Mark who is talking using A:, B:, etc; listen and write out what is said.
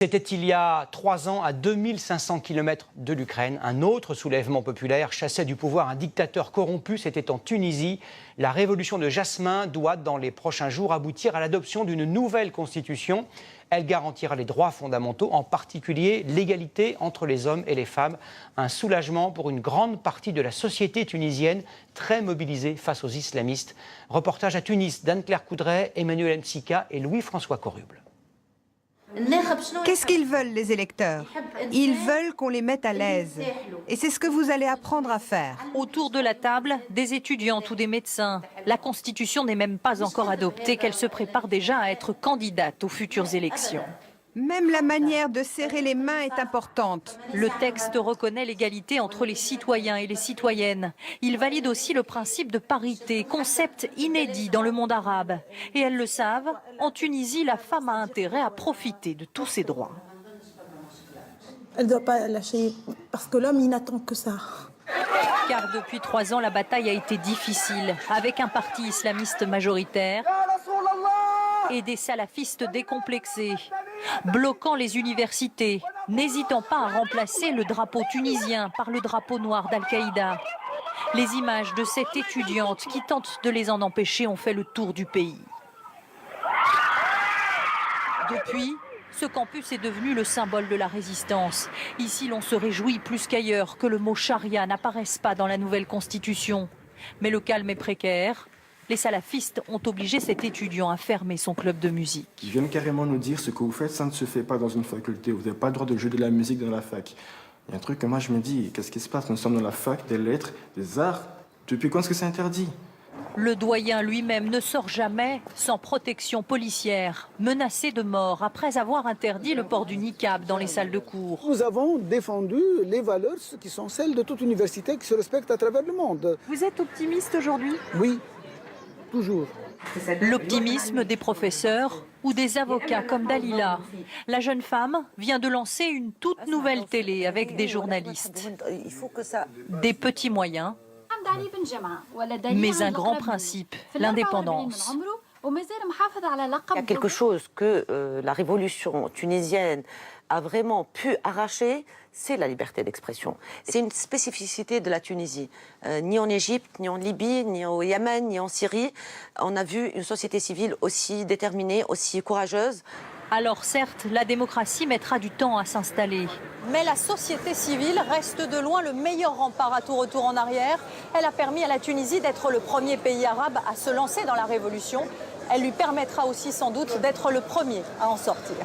A: C'était il y a 3 ans, à 2500 km de l'Ukraine. Un autre soulèvement populaire chassait du pouvoir un dictateur corrompu. C'était en Tunisie. La révolution de Jasmin doit, dans les prochains jours, aboutir à l'adoption d'une nouvelle constitution. Elle garantira les droits fondamentaux, en particulier l'égalité entre les hommes et les femmes. Un soulagement pour une grande partie de la société tunisienne, très mobilisée face aux islamistes. Reportage à Tunis d'Anne-Claire Coudray, Emmanuel Mtsika et Louis-François Corruble.
B: Qu'est-ce qu'ils veulent, les électeurs? Ils veulent qu'on les mette à l'aise. Et c'est ce que vous allez apprendre à faire.
C: Autour de la table, des étudiantes ou des médecins. La Constitution n'est même pas encore adoptée, qu'elle se prépare déjà à être candidate aux futures élections.
B: Même la manière de serrer les mains est importante.
C: Le texte reconnaît l'égalité entre les citoyens et les citoyennes. Il valide aussi le principe de parité, concept inédit dans le monde arabe. Et elles le savent, en Tunisie, la femme a intérêt à profiter de tous ses droits.
D: Elle ne doit pas lâcher, parce que l'homme, il n'attend que ça.
C: Car depuis 3 ans, la bataille a été difficile, avec un parti islamiste majoritaire et des salafistes décomplexés, bloquant les universités, n'hésitant pas à remplacer le drapeau tunisien par le drapeau noir d'Al-Qaïda. Les images de cette étudiante qui tente de les en empêcher ont fait le tour du pays. Depuis, ce campus est devenu le symbole de la résistance. Ici, l'on se réjouit plus qu'ailleurs que le mot charia n'apparaisse pas dans la nouvelle constitution. Mais le calme est précaire. Les salafistes ont obligé cet étudiant à fermer son club de musique.
E: Ils viennent carrément nous dire ce que vous faites, ça ne se fait pas dans une faculté. Vous n'avez pas le droit de jouer de la musique dans la fac. Il y a un truc que moi je me dis, qu'est-ce qui se passe? Nous sommes dans la fac des lettres, des arts. Depuis quand est-ce que c'est interdit?
C: Le doyen lui-même ne sort jamais sans protection policière, menacé de mort après avoir interdit le port du niqab dans les salles de cours.
F: Nous avons défendu les valeurs qui sont celles de toute université qui se respecte à travers le monde.
B: Vous êtes optimiste aujourd'hui?
F: Oui, toujours.
C: L'optimisme des professeurs ou des avocats comme Dalila. La jeune femme vient de lancer une toute nouvelle télé avec des journalistes. Des petits moyens, mais un grand principe, l'indépendance.
G: Il y a quelque chose que la révolution tunisienne a vraiment pu arracher, c'est la liberté d'expression. C'est une spécificité de la Tunisie. Ni en Égypte, ni en Libye, ni au Yémen, ni en Syrie, on a vu une société civile aussi déterminée, aussi courageuse.
C: Alors certes, la démocratie mettra du temps à s'installer. Mais la société civile reste de loin le meilleur rempart à tout retour en arrière. Elle a permis à la Tunisie d'être le premier pays arabe à se lancer dans la révolution. Elle lui permettra aussi sans doute d'être le premier à en sortir.